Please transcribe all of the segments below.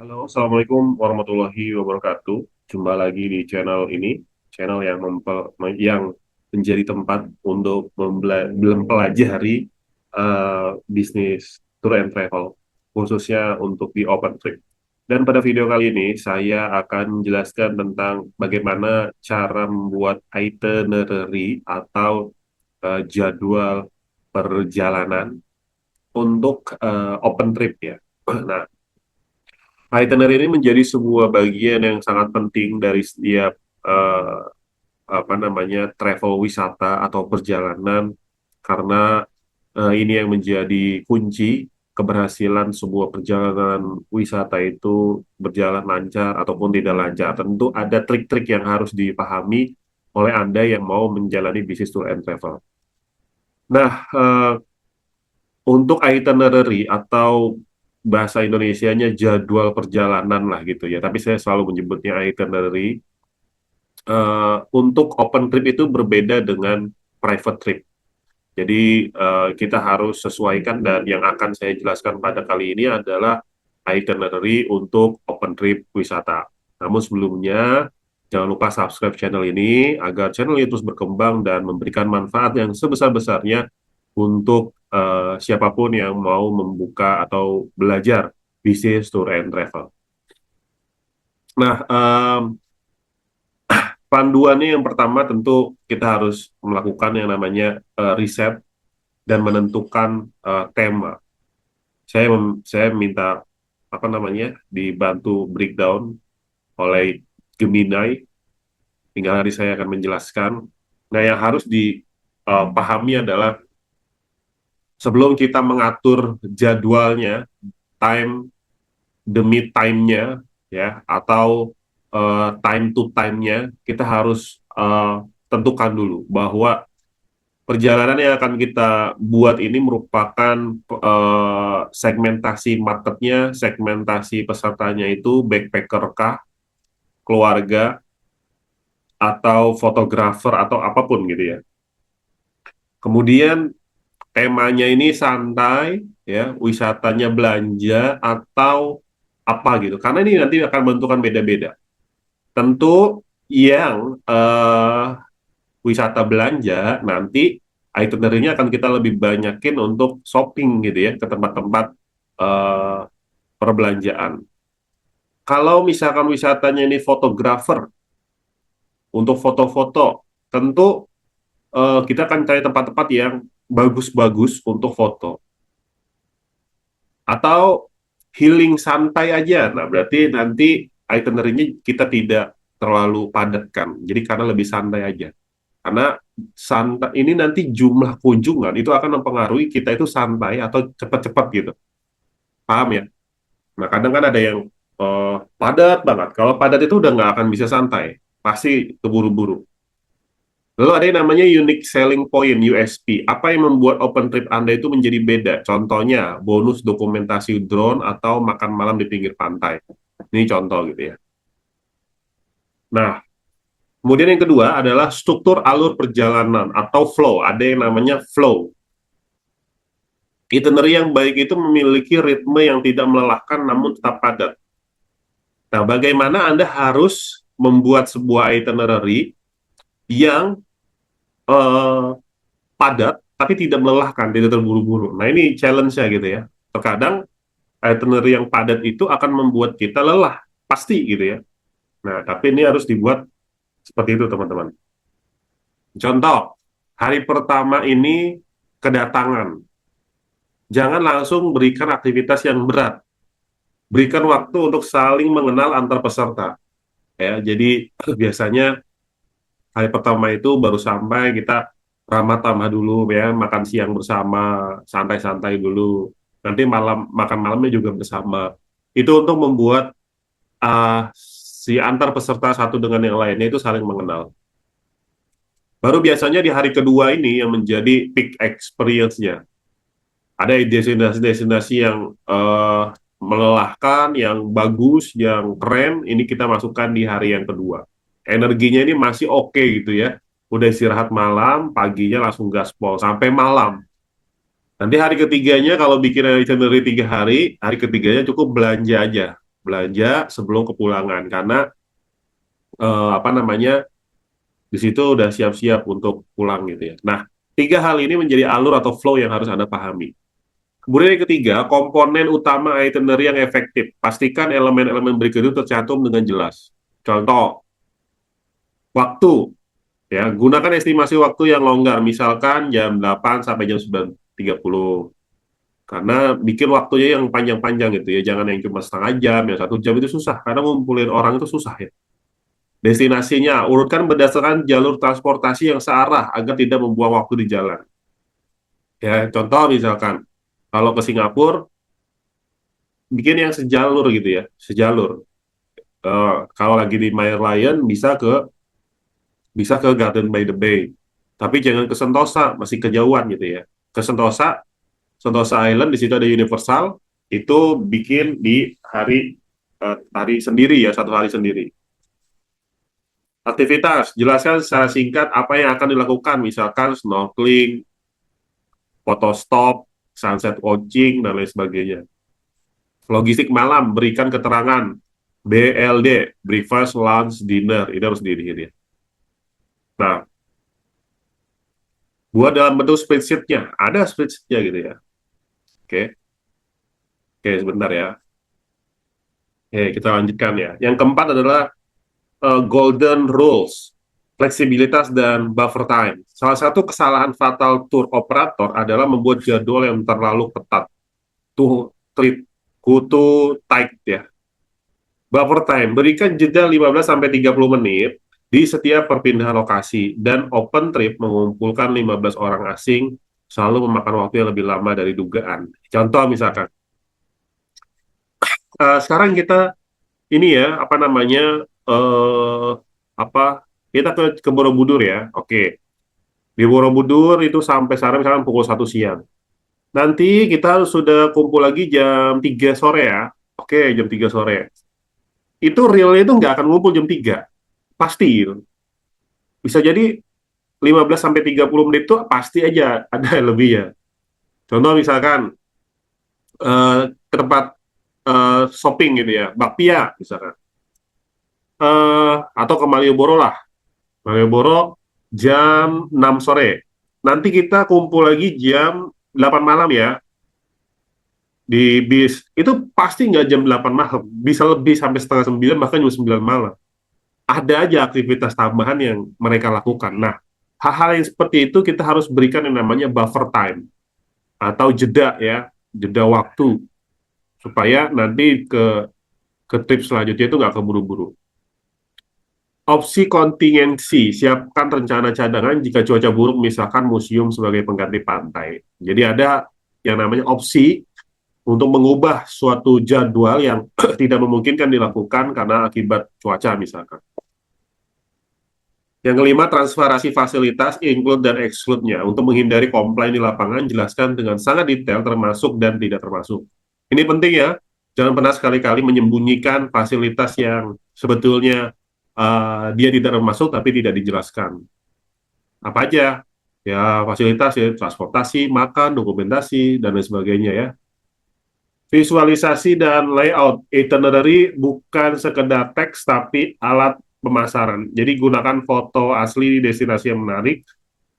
Halo, Assalamualaikum warahmatullahi wabarakatuh. Jumpa lagi di channel ini, channel yang yang menjadi tempat untuk mempelajari bisnis tour and travel, khususnya untuk di open trip. Dan pada video kali ini, saya akan menjelaskan tentang bagaimana cara membuat itinerary atau jadwal perjalanan untuk open trip ya. Nah, itinerary ini menjadi sebuah bagian yang sangat penting dari setiap eh, apa namanya travel wisata atau perjalanan karena ini yang menjadi kunci keberhasilan sebuah perjalanan wisata itu berjalan lancar ataupun tidak lancar. Tentu ada trik-trik yang harus dipahami oleh Anda yang mau menjalani bisnis tour and travel. Nah, untuk itinerary atau bahasa Indonesianya jadwal perjalanan lah gitu ya. Tapi saya selalu menyebutnya itinerary. Untuk open trip itu berbeda dengan private trip. Jadi kita harus sesuaikan dan yang akan saya jelaskan pada kali ini adalah itinerary untuk open trip wisata. Namun sebelumnya jangan lupa subscribe channel ini agar channel ini terus berkembang dan memberikan manfaat yang sebesar-besarnya untuk siapapun yang mau membuka atau belajar bisnis tour and travel. Nah, panduannya yang pertama tentu kita harus melakukan yang namanya riset dan menentukan tema. Saya minta apa namanya dibantu breakdown oleh Gemini. Tinggal hari saya akan menjelaskan. Nah, yang harus dipahami adalah sebelum kita mengatur jadwalnya, time demi time-nya, ya, atau time to time-nya, kita harus tentukan dulu bahwa perjalanan yang akan kita buat ini merupakan segmentasi marketnya, segmentasi pesertanya itu backpacker kah, keluarga, atau fotografer, atau apapun gitu ya. Kemudian temanya ini santai, ya, wisatanya belanja, atau apa gitu. Karena ini nanti akan menentukan beda-beda. Tentu yang wisata belanja nanti itinerary-nya akan kita lebih banyakin untuk shopping gitu ya ke tempat-tempat eh, perbelanjaan. Kalau misalkan wisatanya ini fotografer untuk foto-foto, tentu kita akan cari tempat-tempat yang bagus-bagus untuk foto. Atau healing santai aja. Nah, berarti nanti itinerary-nya kita tidak terlalu padatkan. Jadi karena lebih santai aja. Karena santai ini nanti jumlah kunjungan itu akan mempengaruhi kita itu santai atau cepat-cepat gitu. Paham ya? Nah, kadang kan ada yang padat banget. Kalau padat itu udah nggak akan bisa santai. Pasti keburu-buru. Lalu ada yang namanya unique selling point, USP. Apa yang membuat open trip Anda itu menjadi beda? Contohnya, bonus dokumentasi drone atau makan malam di pinggir pantai. Ini contoh gitu ya. Nah, kemudian yang kedua adalah struktur alur perjalanan atau flow. Ada yang namanya flow. Itinerary yang baik itu memiliki ritme yang tidak melelahkan namun tetap padat. Nah, bagaimana Anda harus membuat sebuah itinerary yang eh, padat tapi tidak melelahkan, tidak terburu-buru. Nah, ini challenge-nya gitu ya. Terkadang itinerary yang padat itu akan membuat kita lelah, pasti gitu ya. Nah, tapi ini harus dibuat seperti itu, teman-teman. Contoh, hari pertama ini kedatangan. Jangan langsung berikan aktivitas yang berat. Berikan waktu untuk saling mengenal antar peserta. Ya, jadi biasanya hari pertama itu baru sampai kita ramah tamah dulu ya, makan siang bersama, santai-santai dulu. Nanti makan malamnya juga bersama. Itu untuk membuat si antar peserta satu dengan yang lainnya itu saling mengenal. Baru biasanya di hari kedua ini yang menjadi peak experience-nya. Ada destinasi-destinasi yang melelahkan, yang bagus, yang keren, ini kita masukkan di hari yang kedua. Energinya ini masih oke gitu ya. Udah istirahat malam, paginya langsung gaspol sampai malam. Nanti hari ketiganya kalau bikin itinerary 3 hari, hari ketiganya cukup belanja aja. belanja sebelum kepulangan karena apa namanya di situ udah siap-siap untuk pulang gitu ya. Nah, tiga hal ini menjadi alur atau flow yang harus Anda pahami. Kemudian yang ketiga, komponen utama itinerary yang efektif. Pastikan elemen-elemen berikut itu tercantum dengan jelas. Contoh, waktu. Ya, gunakan estimasi waktu yang longgar, misalkan jam 8 sampai jam 9.30. Karena bikin waktunya yang panjang-panjang gitu ya, jangan yang cuma setengah jam, yang 1 jam itu susah. Karena ngumpulin orang itu susah ya. Destinasinya, urutkan berdasarkan jalur transportasi yang searah agar tidak membuang waktu di jalan. Ya, contoh misalkan, kalau ke Singapura, bikin yang sejalur gitu ya, sejalur. Kalau lagi di Mayer Lion bisa ke Garden by the Bay, tapi jangan ke Sentosa, masih kejauhan gitu ya. Ke Sentosa, Sentosa Island di situ ada Universal, itu bikin di hari sendiri ya, 1 hari sendiri. Aktivitas, jelaskan secara singkat apa yang akan dilakukan, misalkan snorkeling, photostop, sunset watching, dan lain sebagainya. Logistik malam, berikan keterangan BLD, breakfast, lunch, dinner, ini harus diri ya. Nah, buat dalam bentuk spreadsheet-nya, ada spreadsheet-nya gitu ya. Oke, oke sebentar ya. Oke, kita lanjutkan ya. Yang keempat adalah golden rules, fleksibilitas dan buffer time. Salah satu kesalahan fatal tour operator adalah membuat jadwal yang terlalu ketat. Tuh, kutu tight ya. Buffer time, berikan jeda 15-30 menit di setiap perpindahan lokasi, dan open trip mengumpulkan 15 orang asing selalu memakan waktu yang lebih lama dari dugaan. Contoh misalkan, sekarang kita ini ya, apa namanya, apa, kita ke Borobudur ya, oke. Di Borobudur itu sampai sana misalkan pukul 1 siang. Nanti kita sudah kumpul lagi jam 3 sore ya, oke, jam 3 sore. Itu realnya itu nggak akan ngumpul jam 3. Pasti gitu. Bisa jadi 15-30 menit itu pasti aja ada yang lebih ya. Contoh misalkan ke tempat shopping gitu ya, bakpia misalkan. Atau ke Malioboro lah. Malioboro jam 6 sore. Nanti kita kumpul lagi jam 8 malam ya di bis. Itu pasti nggak jam 8 malam. Bisa lebih sampai setengah 9 bahkan jam 9 malam. Ada aja aktivitas tambahan yang mereka lakukan. Nah, hal-hal yang seperti itu kita harus berikan yang namanya buffer time atau jeda ya, jeda waktu supaya nanti ke trip selanjutnya itu nggak keburu-buru. Opsi kontingensi, siapkan rencana cadangan jika cuaca buruk, misalkan museum sebagai pengganti pantai. Jadi ada yang namanya opsi untuk mengubah suatu jadwal yang tidak memungkinkan dilakukan karena akibat cuaca misalkan. Yang kelima, transparansi fasilitas, include dan exclude-nya. Untuk menghindari komplain di lapangan, jelaskan dengan sangat detail termasuk dan tidak termasuk. Ini penting ya, jangan pernah sekali-kali menyembunyikan fasilitas yang sebetulnya dia tidak termasuk tapi tidak dijelaskan. Apa aja? Ya, fasilitas ya, transportasi, makan, dokumentasi, dan lain sebagainya ya. Visualisasi dan layout itinerary bukan sekedar teks tapi alat pemasaran. Jadi gunakan foto asli destinasi yang menarik,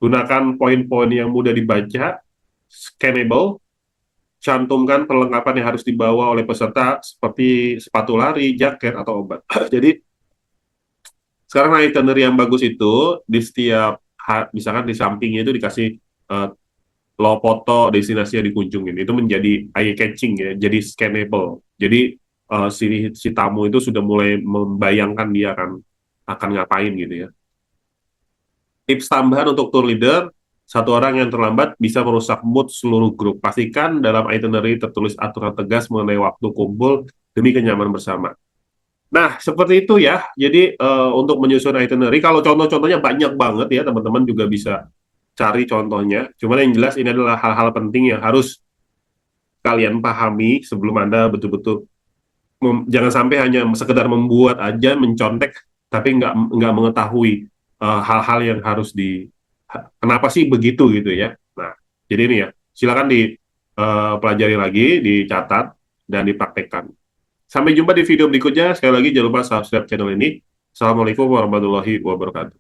gunakan poin-poin yang mudah dibaca, scannable, cantumkan perlengkapan yang harus dibawa oleh peserta seperti sepatu lari, jaket, atau obat. Jadi sekarang itinerary yang bagus itu di setiap misalkan di sampingnya itu dikasih uh, lo foto destinasi yang dikunjungin itu menjadi eye catching ya, jadi scannable. Jadi si tamu itu sudah mulai membayangkan dia akan ngapain gitu ya. Tips tambahan untuk tour leader, satu orang yang terlambat bisa merusak mood seluruh grup. Pastikan dalam itinerary tertulis aturan tegas mengenai waktu kumpul demi kenyamanan bersama. Nah, seperti itu ya. Jadi untuk menyusun itinerary, kalau contoh-contohnya banyak banget ya, teman-teman juga bisa cari contohnya. Cuman yang jelas ini adalah hal-hal penting yang harus kalian pahami sebelum Anda betul-betul jangan sampai hanya sekedar membuat aja, mencontek, tapi nggak mengetahui hal-hal yang harus kenapa sih begitu gitu ya. Nah, jadi ini ya, silakan dipelajari lagi, dicatat, dan dipraktekkan. Sampai jumpa di video berikutnya. Sekali lagi jangan lupa subscribe channel ini. Assalamualaikum warahmatullahi wabarakatuh.